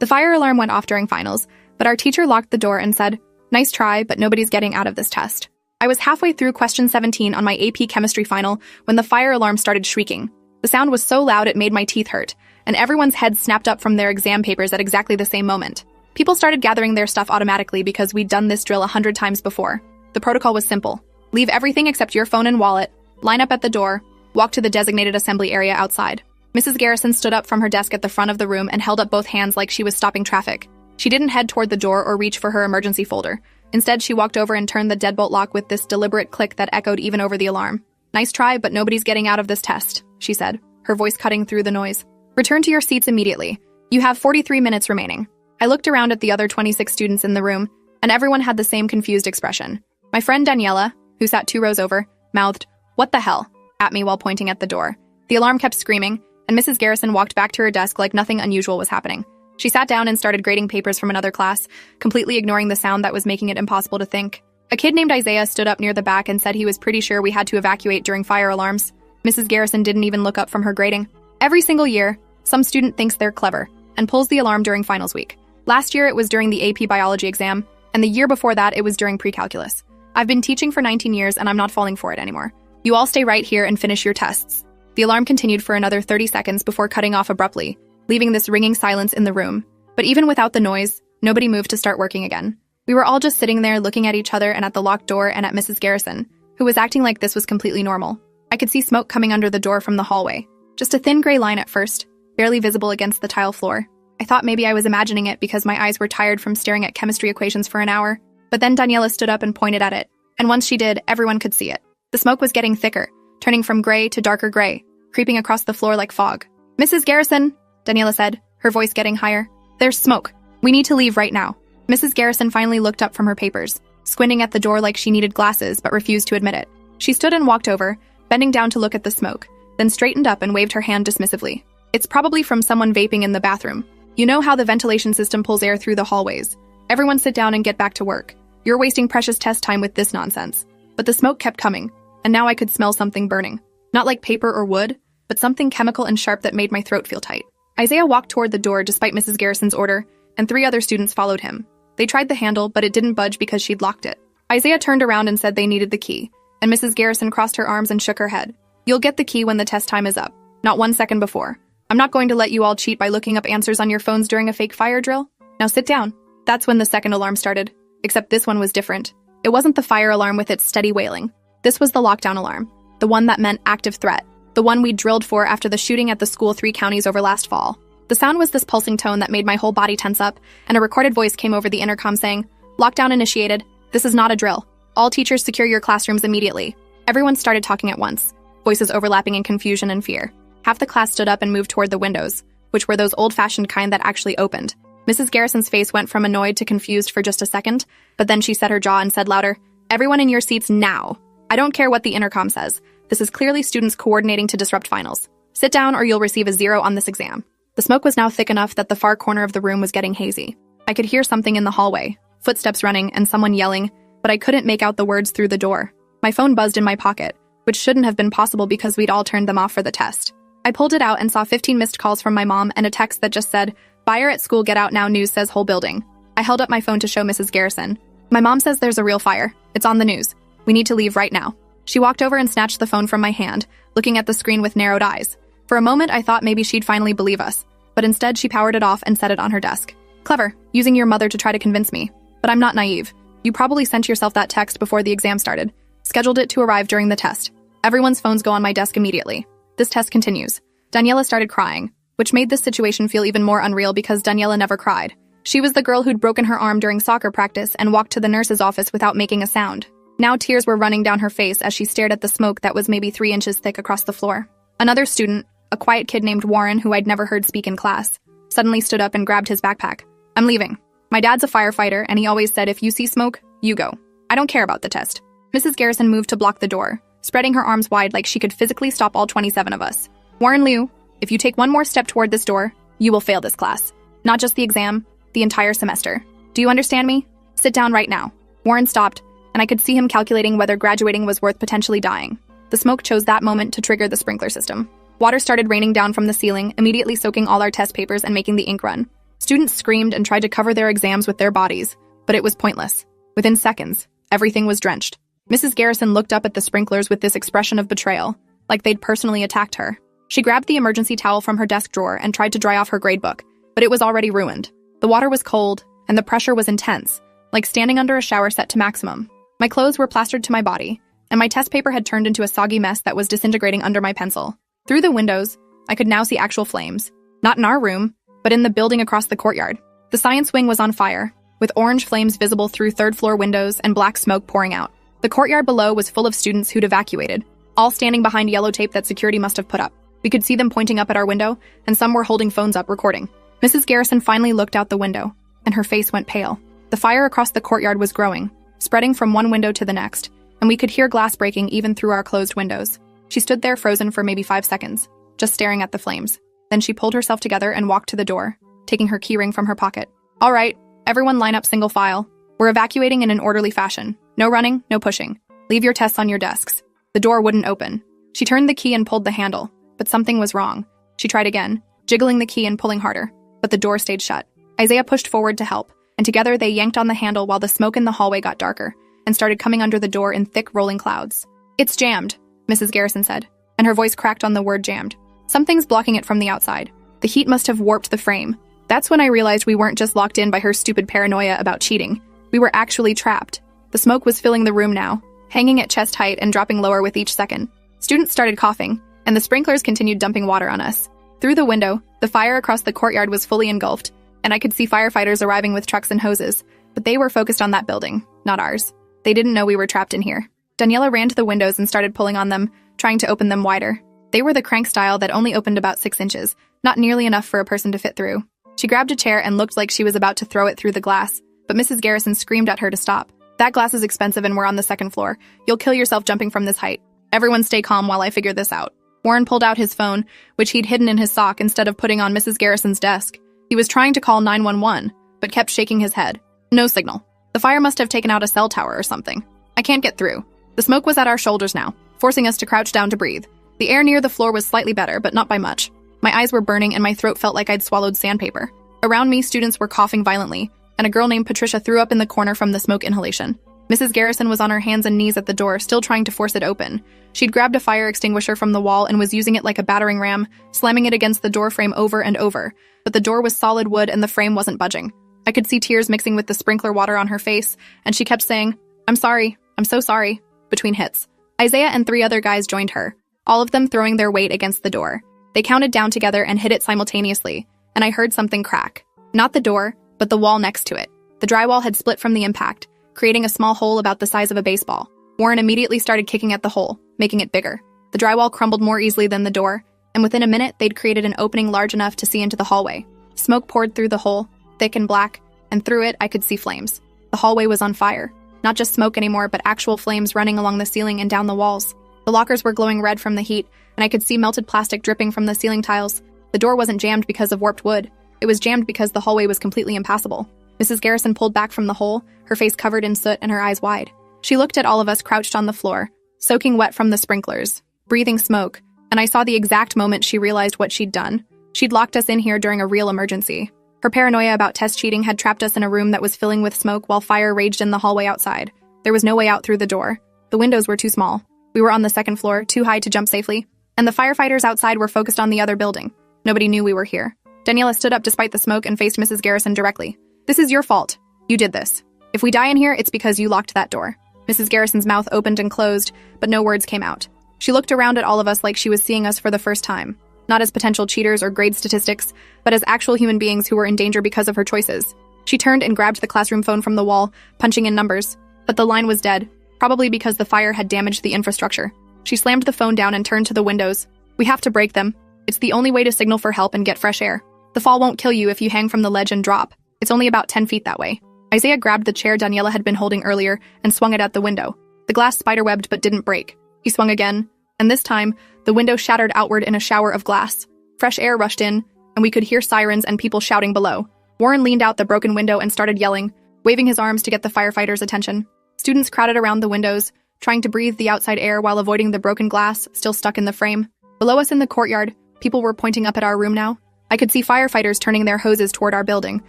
The fire alarm went off during finals, but our teacher locked the door and said, "Nice try, but nobody's getting out of this test." I was halfway through question 17 on my AP chemistry final when the fire alarm started shrieking. The sound was so loud it made my teeth hurt, and everyone's heads snapped up from their exam papers at exactly the same moment. People started gathering their stuff automatically because we'd done this drill 100 times before. The protocol was simple. Leave everything except your phone and wallet, line up at the door, walk to the designated assembly area outside. Mrs. Garrison stood up from her desk at the front of the room and held up both hands like she was stopping traffic. She didn't head toward the door or reach for her emergency folder. Instead, she walked over and turned the deadbolt lock with this deliberate click that echoed even over the alarm. "Nice try, but nobody's getting out of this test," she said, her voice cutting through the noise. "Return to your seats immediately. You have 43 minutes remaining." I looked around at the other 26 students in the room, and everyone had the same confused expression. My friend Daniela, who sat 2 rows over, mouthed, "What the hell?" at me while pointing at the door. The alarm kept screaming, and Mrs. Garrison walked back to her desk like nothing unusual was happening. She sat down and started grading papers from another class, completely ignoring the sound that was making it impossible to think. A kid named Isaiah stood up near the back and said he was pretty sure we had to evacuate during fire alarms. Mrs. Garrison didn't even look up from her grading. Every single year, some student thinks they're clever and pulls the alarm during finals week. Last year, it was during the AP biology exam, and the year before that, it was during pre-calculus. I've been teaching for 19 years, and I'm not falling for it anymore. You all stay right here and finish your tests. The alarm continued for another 30 seconds before cutting off abruptly, leaving this ringing silence in the room. But even without the noise, nobody moved to start working again. We were all just sitting there looking at each other and at the locked door and at Mrs. Garrison, who was acting like this was completely normal. I could see smoke coming under the door from the hallway. Just a thin gray line at first, barely visible against the tile floor. I thought maybe I was imagining it because my eyes were tired from staring at chemistry equations for an hour. But then Daniela stood up and pointed at it, and once she did, everyone could see it. The smoke was getting thicker, turning from gray to darker gray, creeping across the floor like fog. "Mrs. Garrison," Daniela said, her voice getting higher. "There's smoke. We need to leave right now." Mrs. Garrison finally looked up from her papers, squinting at the door like she needed glasses but refused to admit it. She stood and walked over, bending down to look at the smoke, then straightened up and waved her hand dismissively. "It's probably from someone vaping in the bathroom. You know how the ventilation system pulls air through the hallways. Everyone sit down and get back to work. You're wasting precious test time with this nonsense." But the smoke kept coming, and now I could smell something burning. Not like paper or wood, but something chemical and sharp that made my throat feel tight. Isaiah walked toward the door despite Mrs. Garrison's order, and 3 other students followed him. They tried the handle, but it didn't budge because she'd locked it. Isaiah turned around and said they needed the key, and Mrs. Garrison crossed her arms and shook her head. "You'll get the key when the test time is up, not 1 second before. I'm not going to let you all cheat by looking up answers on your phones during a fake fire drill. Now sit down." That's when the second alarm started, except this one was different. It wasn't the fire alarm with its steady wailing. This was the lockdown alarm, the one that meant active threat, the one we drilled for after the shooting at the school 3 counties over last fall. The sound was this pulsing tone that made my whole body tense up, and a recorded voice came over the intercom saying, "Lockdown initiated. This is not a drill. All teachers secure your classrooms immediately." Everyone started talking at once, voices overlapping in confusion and fear. Half the class stood up and moved toward the windows, which were those old-fashioned kind that actually opened. Mrs. Garrison's face went from annoyed to confused for just a second, but then she set her jaw and said louder, "Everyone in your seats now. I don't care what the intercom says. This is clearly students coordinating to disrupt finals. Sit down or you'll receive a 0 on this exam." The smoke was now thick enough that the far corner of the room was getting hazy. I could hear something in the hallway, footsteps running and someone yelling, but I couldn't make out the words through the door. My phone buzzed in my pocket, which shouldn't have been possible because we'd all turned them off for the test. I pulled it out and saw 15 missed calls from my mom and a text that just said, "Fire at school, get out now, news says whole building." I held up my phone to show Mrs. Garrison. "My mom says there's a real fire. It's on the news. We need to leave right now." She walked over and snatched the phone from my hand, looking at the screen with narrowed eyes. For a moment, I thought maybe she'd finally believe us, but instead she powered it off and set it on her desk. "Clever, using your mother to try to convince me. But I'm not naive. You probably sent yourself that text before the exam started. Scheduled it to arrive during the test. Everyone's phones go on my desk immediately. This test continues." Daniela started crying, which made this situation feel even more unreal because Daniela never cried. She was the girl who'd broken her arm during soccer practice and walked to the nurse's office without making a sound. Now tears were running down her face as she stared at the smoke that was maybe 3 inches thick across the floor. Another student, a quiet kid named Warren who I'd never heard speak in class, suddenly stood up and grabbed his backpack. "I'm leaving. My dad's a firefighter, and he always said if you see smoke, you go. I don't care about the test." Mrs. Garrison moved to block the door, spreading her arms wide like she could physically stop all 27 of us. "Warren Liu, if you take one more step toward this door, you will fail this class. Not just the exam, the entire semester. Do you understand me? Sit down right now." Warren stopped, and I could see him calculating whether graduating was worth potentially dying. The smoke chose that moment to trigger the sprinkler system. Water started raining down from the ceiling, immediately soaking all our test papers and making the ink run. Students screamed and tried to cover their exams with their bodies, but it was pointless. Within seconds, everything was drenched. Mrs. Garrison looked up at the sprinklers with this expression of betrayal, like they'd personally attacked her. She grabbed the emergency towel from her desk drawer and tried to dry off her gradebook, but it was already ruined. The water was cold, and the pressure was intense, like standing under a shower set to maximum. My clothes were plastered to my body, and my test paper had turned into a soggy mess that was disintegrating under my pencil. Through the windows, I could now see actual flames. Not in our room, but in the building across the courtyard. The science wing was on fire, with orange flames visible through third-floor windows and black smoke pouring out. The courtyard below was full of students who'd evacuated, all standing behind yellow tape that security must have put up. We could see them pointing up at our window, and some were holding phones up recording. Mrs. Garrison finally looked out the window, and her face went pale. The fire across the courtyard was growing, spreading from one window to the next, and we could hear glass breaking even through our closed windows. She stood there frozen for maybe 5 seconds, just staring at the flames. Then she pulled herself together and walked to the door, taking her keyring from her pocket. "All right, everyone line up single file. We're evacuating in an orderly fashion. No running, no pushing. Leave your tests on your desks." The door wouldn't open. She turned the key and pulled the handle, but something was wrong. She tried again, jiggling the key and pulling harder, but the door stayed shut. Isaiah pushed forward to help, and together they yanked on the handle while the smoke in the hallway got darker and started coming under the door in thick rolling clouds. "It's jammed," Mrs. Garrison said, and her voice cracked on the word jammed. "Something's blocking it from the outside. The heat must have warped the frame." That's when I realized we weren't just locked in by her stupid paranoia about cheating. We were actually trapped. The smoke was filling the room now, hanging at chest height and dropping lower with each second. Students started coughing, and the sprinklers continued dumping water on us. Through the window, the fire across the courtyard was fully engulfed, and I could see firefighters arriving with trucks and hoses, but they were focused on that building, not ours. They didn't know we were trapped in here. Daniela ran to the windows and started pulling on them, trying to open them wider. They were the crank style that only opened about 6 inches, not nearly enough for a person to fit through. She grabbed a chair and looked like she was about to throw it through the glass, but Mrs. Garrison screamed at her to stop. "That glass is expensive and we're on the 2nd floor. You'll kill yourself jumping from this height. Everyone stay calm while I figure this out." Warren pulled out his phone, which he'd hidden in his sock instead of putting on Mrs. Garrison's desk. He was trying to call 911, but kept shaking his head. No signal. The fire must have taken out a cell tower or something. I can't get through. The smoke was at our shoulders now, forcing us to crouch down to breathe. The air near the floor was slightly better, but not by much. My eyes were burning and my throat felt like I'd swallowed sandpaper. Around me, students were coughing violently, and a girl named Patricia threw up in the corner from the smoke inhalation. Mrs. Garrison was on her hands and knees at the door, still trying to force it open. She'd grabbed a fire extinguisher from the wall and was using it like a battering ram, slamming it against the door frame over and over. But the door was solid wood and the frame wasn't budging. I could see tears mixing with the sprinkler water on her face, and she kept saying, "I'm sorry, I'm so sorry," between hits. Isaiah and 3 other guys joined her, all of them throwing their weight against the door. They counted down together and hit it simultaneously, and I heard something crack. Not the door, but the wall next to it. The drywall had split from the impact, creating a small hole about the size of a baseball. Warren immediately started kicking at the hole, making it bigger. The drywall crumbled more easily than the door, and within a minute they'd created an opening large enough to see into the hallway. Smoke poured through the hole, thick and black, and through it I could see flames. The hallway was on fire. Not just smoke anymore, but actual flames running along the ceiling and down the walls. The lockers were glowing red from the heat, and I could see melted plastic dripping from the ceiling tiles. The door wasn't jammed because of warped wood. It was jammed because the hallway was completely impassable. Mrs. Garrison pulled back from the hole, her face covered in soot and her eyes wide. She looked at all of us crouched on the floor, soaking wet from the sprinklers, breathing smoke, and I saw the exact moment she realized what she'd done. She'd locked us in here during a real emergency. Her paranoia about test cheating had trapped us in a room that was filling with smoke while fire raged in the hallway outside. There was no way out through the door. The windows were too small. We were on the 2nd floor, too high to jump safely, and the firefighters outside were focused on the other building. Nobody knew we were here. Daniela stood up despite the smoke and faced Mrs. Garrison directly. "This is your fault. You did this. If we die in here, it's because you locked that door." Mrs. Garrison's mouth opened and closed, but no words came out. She looked around at all of us like she was seeing us for the first time, not as potential cheaters or grade statistics, but as actual human beings who were in danger because of her choices. She turned and grabbed the classroom phone from the wall, punching in numbers, but the line was dead, probably because the fire had damaged the infrastructure. She slammed the phone down and turned to the windows. "We have to break them. It's the only way to signal for help and get fresh air. The fall won't kill you if you hang from the ledge and drop. It's only about 10 feet that way." Isaiah grabbed the chair Daniela had been holding earlier and swung it at the window. The glass spiderwebbed but didn't break. He swung again, and this time, the window shattered outward in a shower of glass. Fresh air rushed in, and we could hear sirens and people shouting below. Warren leaned out the broken window and started yelling, waving his arms to get the firefighters' attention. Students crowded around the windows, trying to breathe the outside air while avoiding the broken glass still stuck in the frame. Below us in the courtyard, people were pointing up at our room now. I could see firefighters turning their hoses toward our building,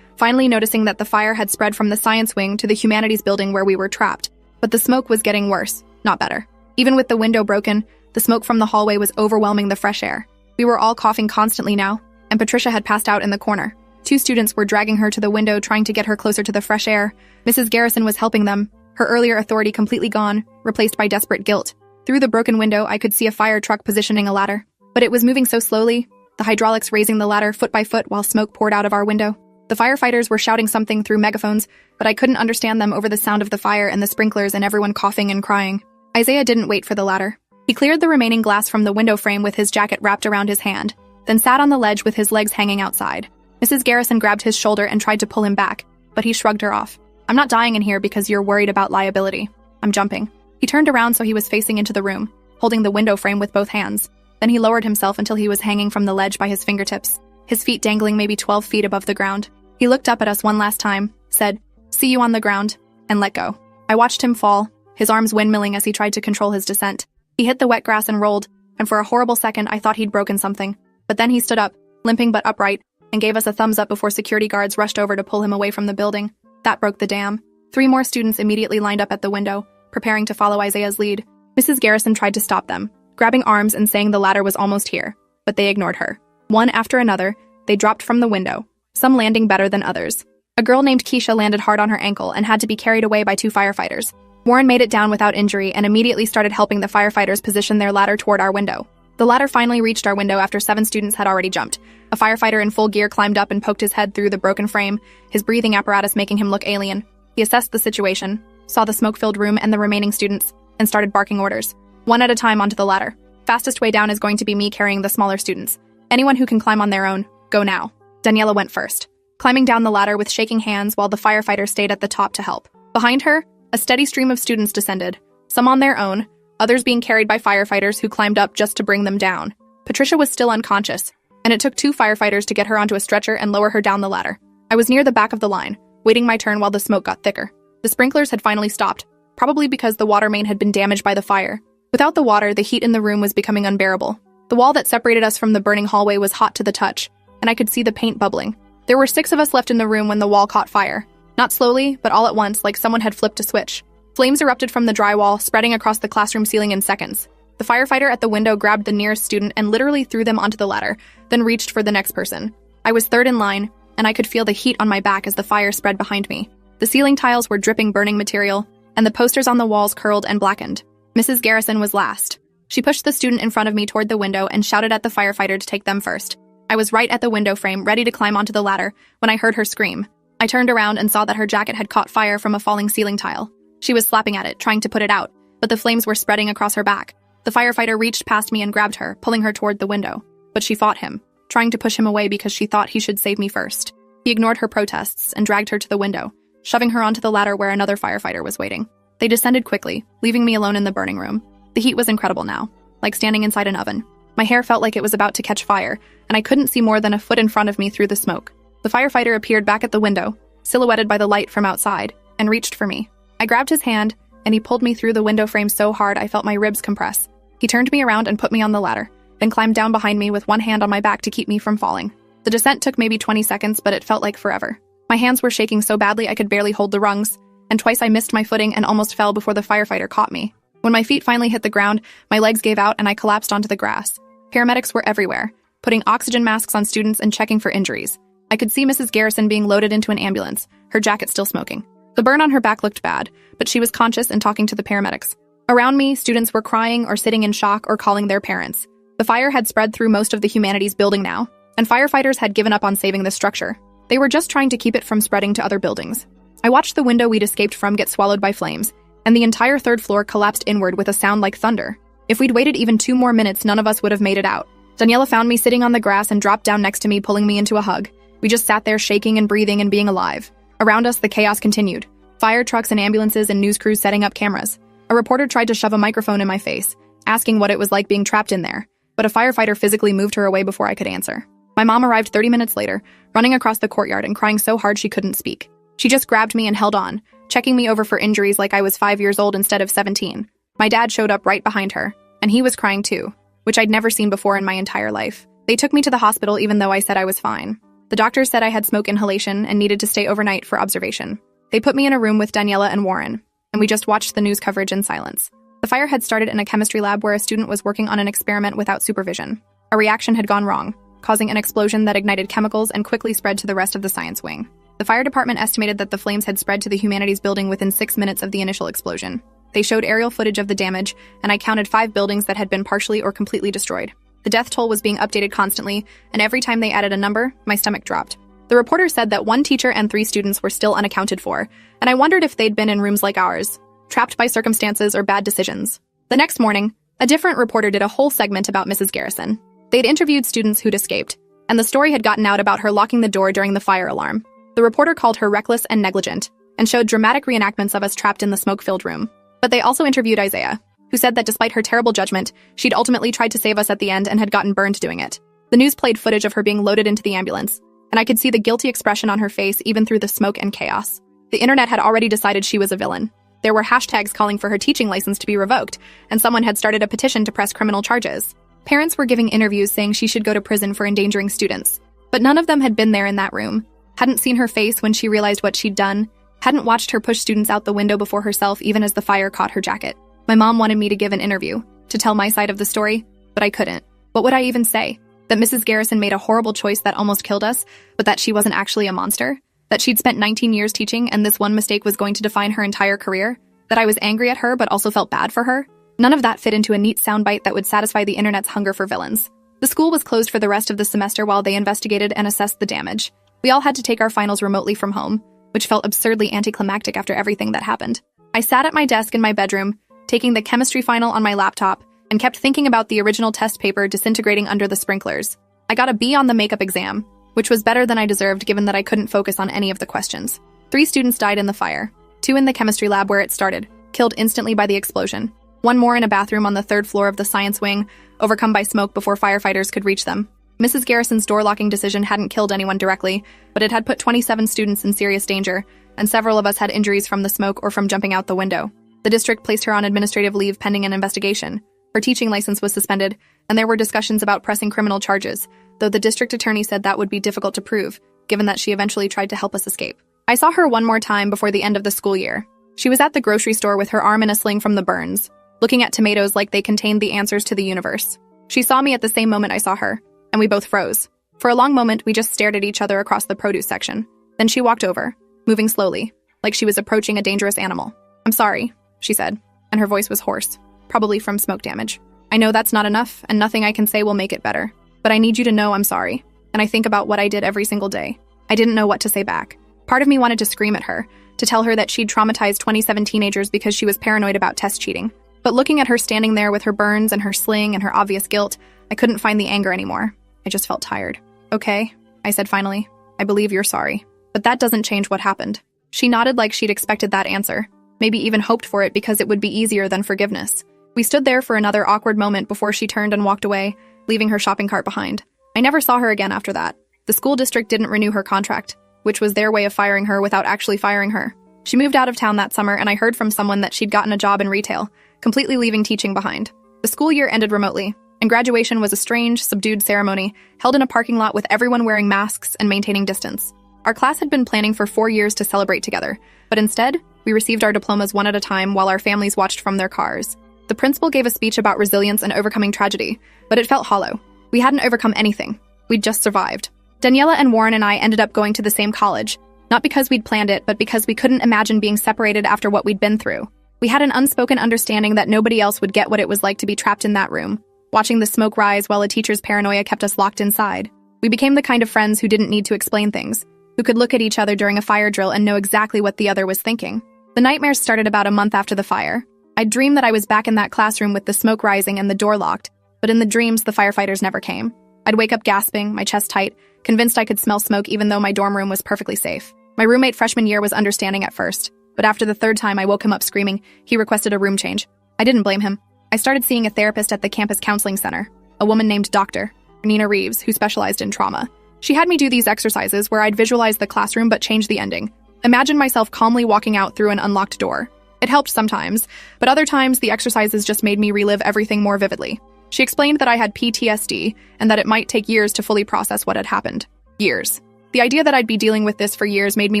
finally noticing that the fire had spread from the science wing to the humanities building where we were trapped. But the smoke was getting worse, not better. Even with the window broken, the smoke from the hallway was overwhelming the fresh air. We were all coughing constantly now, and Patricia had passed out in the corner. 2 students were dragging her to the window, trying to get her closer to the fresh air. Mrs. Garrison was helping them, her earlier authority completely gone, replaced by desperate guilt. Through the broken window, I could see a fire truck positioning a ladder. But it was moving so slowly, the hydraulics raising the ladder foot by foot while smoke poured out of our window. The firefighters were shouting something through megaphones, but I couldn't understand them over the sound of the fire and the sprinklers and everyone coughing and crying. Isaiah didn't wait for the ladder. He cleared the remaining glass from the window frame with his jacket wrapped around his hand, then sat on the ledge with his legs hanging outside. Mrs. Garrison grabbed his shoulder and tried to pull him back, but he shrugged her off. "I'm not dying in here because you're worried about liability. I'm jumping." He turned around so he was facing into the room, holding the window frame with both hands. Then he lowered himself until he was hanging from the ledge by his fingertips, his feet dangling maybe 12 feet above the ground. He looked up at us one last time, said, "See you on the ground," and let go. I watched him fall, his arms windmilling as he tried to control his descent. He hit the wet grass and rolled, and for a horrible second I thought he'd broken something. But then he stood up, limping but upright, and gave us a thumbs up before security guards rushed over to pull him away from the building. That broke the dam. 3 more students immediately lined up at the window, preparing to follow Isaiah's lead. Mrs. Garrison tried to stop them, grabbing arms and saying the ladder was almost here, but they ignored her. One after another, they dropped from the window, some landing better than others. A girl named Keisha landed hard on her ankle and had to be carried away by 2 firefighters. Warren made it down without injury and immediately started helping the firefighters position their ladder toward our window. The ladder finally reached our window after 7 students had already jumped. A firefighter in full gear climbed up and poked his head through the broken frame, his breathing apparatus making him look alien. He assessed the situation, saw the smoke-filled room and the remaining students, and started barking orders. One at a time onto the ladder. Fastest way down is going to be me carrying the smaller students. Anyone who can climb on their own, go now. Daniela went first, climbing down the ladder with shaking hands while the firefighter stayed at the top to help. Behind her, a steady stream of students descended, some on their own, others being carried by firefighters who climbed up just to bring them down. Patricia was still unconscious, and it took 2 firefighters to get her onto a stretcher and lower her down the ladder. I was near the back of the line, waiting my turn while the smoke got thicker. The sprinklers had finally stopped, probably because the water main had been damaged by the fire. Without the water, the heat in the room was becoming unbearable. The wall that separated us from the burning hallway was hot to the touch, and I could see the paint bubbling. There were 6 of us left in the room when the wall caught fire. Not slowly, but all at once, like someone had flipped a switch. Flames erupted from the drywall, spreading across the classroom ceiling in seconds. The firefighter at the window grabbed the nearest student and literally threw them onto the ladder, then reached for the next person. I was third in line, and I could feel the heat on my back as the fire spread behind me. The ceiling tiles were dripping burning material, and the posters on the walls curled and blackened. Mrs. Garrison was last. She pushed the student in front of me toward the window and shouted at the firefighter to take them first. I was right at the window frame, ready to climb onto the ladder, when I heard her scream. I turned around and saw that her jacket had caught fire from a falling ceiling tile. She was slapping at it, trying to put it out, but the flames were spreading across her back. The firefighter reached past me and grabbed her, pulling her toward the window. But she fought him, trying to push him away because she thought he should save me first. He ignored her protests and dragged her to the window, shoving her onto the ladder where another firefighter was waiting. They descended quickly, leaving me alone in the burning room. The heat was incredible now, like standing inside an oven. My hair felt like it was about to catch fire, and I couldn't see more than a foot in front of me through the smoke. The firefighter appeared back at the window, silhouetted by the light from outside, and reached for me. I grabbed his hand, and he pulled me through the window frame so hard I felt my ribs compress. He turned me around and put me on the ladder, then climbed down behind me with one hand on my back to keep me from falling. The descent took maybe 20 seconds, but it felt like forever. My hands were shaking so badly I could barely hold the rungs, and twice I missed my footing and almost fell before the firefighter caught me. When my feet finally hit the ground, my legs gave out and I collapsed onto the grass. Paramedics were everywhere, putting oxygen masks on students and checking for injuries. I could see Mrs. Garrison being loaded into an ambulance, her jacket still smoking. The burn on her back looked bad, but she was conscious and talking to the paramedics. Around me, students were crying or sitting in shock or calling their parents. The fire had spread through most of the humanities building now, and firefighters had given up on saving the structure. They were just trying to keep it from spreading to other buildings. I watched the window we'd escaped from get swallowed by flames, and the entire 3rd floor collapsed inward with a sound like thunder. If we'd waited even 2 more minutes, none of us would have made it out. Daniela found me sitting on the grass and dropped down next to me, pulling me into a hug. We just sat there shaking and breathing and being alive. Around us, the chaos continued. Fire trucks and ambulances and news crews setting up cameras. A reporter tried to shove a microphone in my face, asking what it was like being trapped in there, but a firefighter physically moved her away before I could answer. My mom arrived 30 minutes later, running across the courtyard and crying so hard she couldn't speak. She just grabbed me and held on, checking me over for injuries like I was 5 years old instead of 17. My dad showed up right behind her, and he was crying too, which I'd never seen before in my entire life. They took me to the hospital even though I said I was fine. The doctor said I had smoke inhalation and needed to stay overnight for observation. They put me in a room with Daniela and Warren, and we just watched the news coverage in silence. The fire had started in a chemistry lab where a student was working on an experiment without supervision. A reaction had gone wrong, causing an explosion that ignited chemicals and quickly spread to the rest of the science wing. The fire department estimated that the flames had spread to the humanities building within 6 minutes of the initial explosion. They showed aerial footage of the damage, and I counted 5 buildings that had been partially or completely destroyed. The death toll was being updated constantly, and every time they added a number, my stomach dropped. The reporter said that 1 teacher and 3 students were still unaccounted for, and I wondered if they'd been in rooms like ours, trapped by circumstances or bad decisions. The next morning, a different reporter did a whole segment about Mrs. Garrison. They'd interviewed students who'd escaped, and the story had gotten out about her locking the door during the fire alarm. The reporter called her reckless and negligent, and showed dramatic reenactments of us trapped in the smoke-filled room. But they also interviewed Isaiah, who said that despite her terrible judgment, she'd ultimately tried to save us at the end and had gotten burned doing it. The news played footage of her being loaded into the ambulance, and I could see the guilty expression on her face even through the smoke and chaos. The internet had already decided she was a villain. There were hashtags calling for her teaching license to be revoked, and someone had started a petition to press criminal charges. Parents were giving interviews saying she'd should go to prison for endangering students, but none of them had been there in that room, hadn't seen her face when she realized what she'd done, hadn't watched her push students out the window before herself even as the fire caught her jacket. My mom wanted me to give an interview, to tell my side of the story, but I couldn't. What would I even say? That Mrs. Garrison made a horrible choice that almost killed us, but that she wasn't actually a monster? That she'd spent 19 years teaching and this one mistake was going to define her entire career? That I was angry at her but also felt bad for her? None of that fit into a neat soundbite that would satisfy the internet's hunger for villains. The school was closed for the rest of the semester while they investigated and assessed the damage. We all had to take our finals remotely from home, which felt absurdly anticlimactic after everything that happened. I sat at my desk in my bedroom, taking the chemistry final on my laptop, and kept thinking about the original test paper disintegrating under the sprinklers. I got a B on the makeup exam, which was better than I deserved given that I couldn't focus on any of the questions. 3 students died in the fire, 2 in the chemistry lab where it started, killed instantly by the explosion. 1 more in a bathroom on the 3rd floor of the science wing, overcome by smoke before firefighters could reach them. Mrs. Garrison's door-locking decision hadn't killed anyone directly, but it had put 27 students in serious danger, and several of us had injuries from the smoke or from jumping out the window. The district placed her on administrative leave pending an investigation. Her teaching license was suspended, and there were discussions about pressing criminal charges, though the district attorney said that would be difficult to prove, given that she eventually tried to help us escape. I saw her one more time before the end of the school year. She was at the grocery store with her arm in a sling from the burns, looking at tomatoes like they contained the answers to the universe. She saw me at the same moment I saw her, and we both froze. For a long moment, we just stared at each other across the produce section. Then she walked over, moving slowly, like she was approaching a dangerous animal. "I'm sorry," she said, and her voice was hoarse, probably from smoke damage. "I know that's not enough, and nothing I can say will make it better, but I need you to know I'm sorry, and I think about what I did every single day." I didn't know what to say back. Part of me wanted to scream at her, to tell her that she'd traumatized 27 teenagers because she was paranoid about test cheating. But looking at her standing there with her burns and her sling and her obvious guilt, I couldn't find the anger anymore. I just felt tired. "Okay," I said finally. "I believe you're sorry. But that doesn't change what happened." She nodded like she'd expected that answer, maybe even hoped for it because it would be easier than forgiveness. We stood there for another awkward moment before she turned and walked away, leaving her shopping cart behind. I never saw her again after that. The school district didn't renew her contract, which was their way of firing her without actually firing her. She moved out of town that summer, and I heard from someone that she'd gotten a job in retail, completely leaving teaching behind. The school year ended remotely, and graduation was a strange, subdued ceremony held in a parking lot with everyone wearing masks and maintaining distance. Our class had been planning for 4 years to celebrate together, but instead, we received our diplomas one at a time while our families watched from their cars. The principal gave a speech about resilience and overcoming tragedy, but it felt hollow. We hadn't overcome anything. We'd just survived. Daniela and Warren and I ended up going to the same college, not because we'd planned it, but because we couldn't imagine being separated after what we'd been through. We had an unspoken understanding that nobody else would get what it was like to be trapped in that room, watching the smoke rise while a teacher's paranoia kept us locked inside. We became the kind of friends who didn't need to explain things, who could look at each other during a fire drill and know exactly what the other was thinking. The nightmares started about a month after the fire. I'd dreamed that I was back in that classroom with the smoke rising and the door locked, but in the dreams, the firefighters never came. I'd wake up gasping, my chest tight, convinced I could smell smoke even though my dorm room was perfectly safe. My roommate freshman year was understanding at first, but after the 3rd time I woke him up screaming, he requested a room change. I didn't blame him. I started seeing a therapist at the campus counseling center, a woman named Dr. Nina Reeves, who specialized in trauma. She had me do these exercises where I'd visualize the classroom but change the ending. Imagine myself calmly walking out through an unlocked door. It helped sometimes, but other times the exercises just made me relive everything more vividly. She explained that I had PTSD and that it might take years to fully process what had happened. Years. The idea that I'd be dealing with this for years made me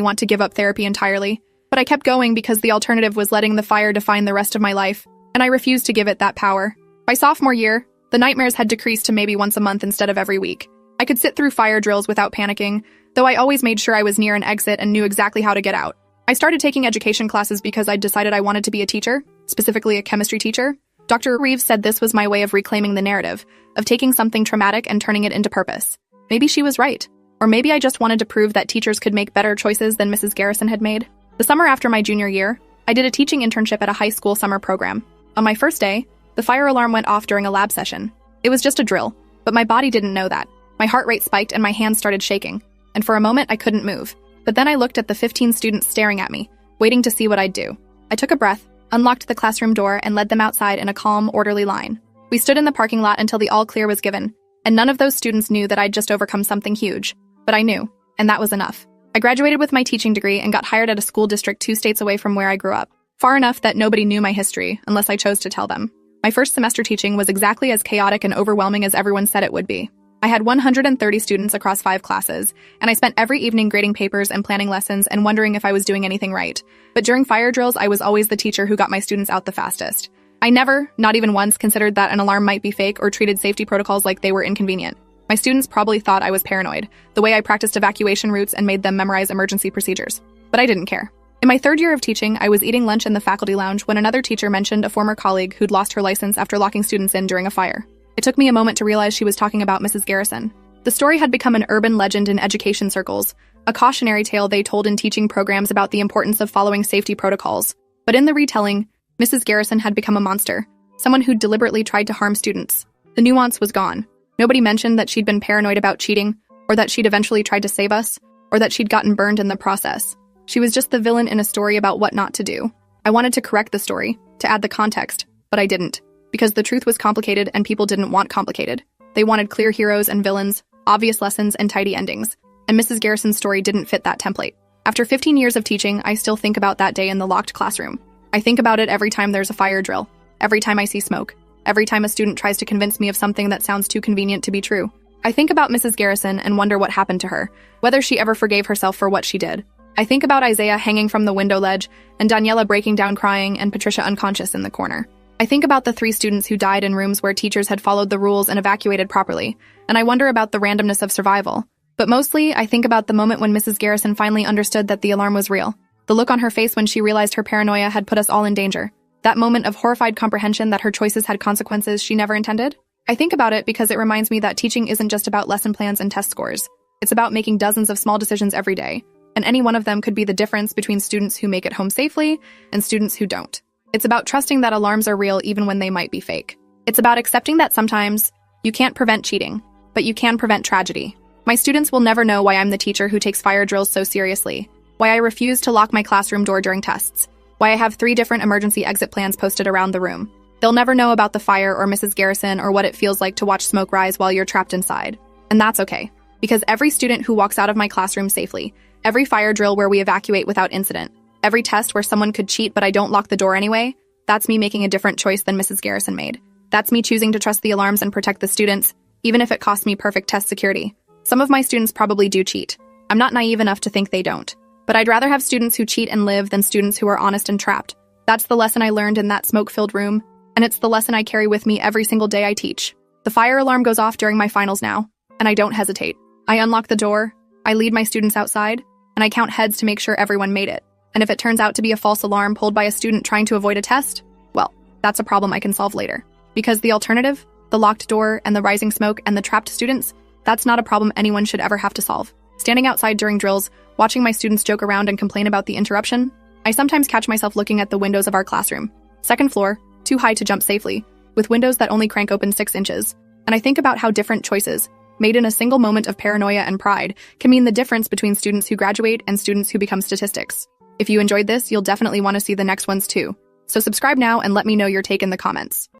want to give up therapy entirely, but I kept going because the alternative was letting the fire define the rest of my life, and I refused to give it that power. By sophomore year, the nightmares had decreased to maybe once a month instead of every week. I could sit through fire drills without panicking, though I always made sure I was near an exit and knew exactly how to get out. I started taking education classes because I'd decided I wanted to be a teacher, specifically a chemistry teacher. Dr. Reeves said this was my way of reclaiming the narrative, of taking something traumatic and turning it into purpose. Maybe she was right. Or maybe I just wanted to prove that teachers could make better choices than Mrs. Garrison had made. The summer after my junior year, I did a teaching internship at a high school summer program. On my first day, the fire alarm went off during a lab session. It was just a drill, but my body didn't know that. My heart rate spiked and my hands started shaking, and for a moment I couldn't move. But then I looked at the 15 students staring at me, waiting to see what I'd do. I took a breath, unlocked the classroom door, and led them outside in a calm, orderly line. We stood in the parking lot until the all clear was given, and none of those students knew that I'd just overcome something huge. But I knew, and that was enough. I graduated with my teaching degree and got hired at a school district 2 states away from where I grew up, far enough that nobody knew my history unless I chose to tell them. My first semester teaching was exactly as chaotic and overwhelming as everyone said it would be. I had 130 students across 5 classes, and I spent every evening grading papers and planning lessons and wondering if I was doing anything right. But during fire drills, I was always the teacher who got my students out the fastest. I never, not even once, considered that an alarm might be fake or treated safety protocols like they were inconvenient. My students probably thought I was paranoid, the way I practiced evacuation routes and made them memorize emergency procedures. But I didn't care. In my 3rd year of teaching, I was eating lunch in the faculty lounge when another teacher mentioned a former colleague who'd lost her license after locking students in during a fire. It took me a moment to realize she was talking about Mrs. Garrison. The story had become an urban legend in education circles, a cautionary tale they told in teaching programs about the importance of following safety protocols. But in the retelling, Mrs. Garrison had become a monster, someone who'd deliberately tried to harm students. The nuance was gone. Nobody mentioned that she'd been paranoid about cheating, or that she'd eventually tried to save us, or that she'd gotten burned in the process. She was just the villain in a story about what not to do. I wanted to correct the story, to add the context, but I didn't, because the truth was complicated and people didn't want complicated. They wanted clear heroes and villains, obvious lessons, and tidy endings, and Mrs. Garrison's story didn't fit that template. After 15 years of teaching, I still think about that day in the locked classroom. I think about it every time there's a fire drill, every time I see smoke, every time a student tries to convince me of something that sounds too convenient to be true. I think about Mrs. Garrison and wonder what happened to her, whether she ever forgave herself for what she did. I think about Isaiah hanging from the window ledge, and Daniela breaking down crying, and Patricia unconscious in the corner. I think about the 3 students who died in rooms where teachers had followed the rules and evacuated properly, and I wonder about the randomness of survival. But mostly, I think about the moment when Mrs. Garrison finally understood that the alarm was real. The look on her face when she realized her paranoia had put us all in danger. That moment of horrified comprehension that her choices had consequences she never intended. I think about it because it reminds me that teaching isn't just about lesson plans and test scores. It's about making dozens of small decisions every day, and any one of them could be the difference between students who make it home safely and students who don't. It's about trusting that alarms are real even when they might be fake. It's about accepting that sometimes you can't prevent cheating, but you can prevent tragedy. My students will never know why I'm the teacher who takes fire drills so seriously, why I refuse to lock my classroom door during tests, why I have 3 different emergency exit plans posted around the room. They'll never know about the fire or Mrs. Garrison or what it feels like to watch smoke rise while you're trapped inside. And that's okay, because every student who walks out of my classroom safely, every fire drill where we evacuate without incident, every test where someone could cheat but I don't lock the door anyway, that's me making a different choice than Mrs. Garrison made. That's me choosing to trust the alarms and protect the students, even if it costs me perfect test security. Some of my students probably do cheat. I'm not naive enough to think they don't. But I'd rather have students who cheat and live than students who are honest and trapped. That's the lesson I learned in that smoke-filled room, and it's the lesson I carry with me every single day I teach. The fire alarm goes off during my finals now, and I don't hesitate. I unlock the door, I lead my students outside, and I count heads to make sure everyone made it. And if it turns out to be a false alarm pulled by a student trying to avoid a test, well, that's a problem I can solve later. Because the alternative, the locked door and the rising smoke and the trapped students, that's not a problem anyone should ever have to solve. Standing outside during drills, watching my students joke around and complain about the interruption, I sometimes catch myself looking at the windows of our classroom. 2nd floor, too high to jump safely, with windows that only crank open 6 inches. And I think about how different choices, made in a single moment of paranoia and pride, can mean the difference between students who graduate and students who become statistics. If you enjoyed this, you'll definitely want to see the next ones too. So subscribe now and let me know your take in the comments.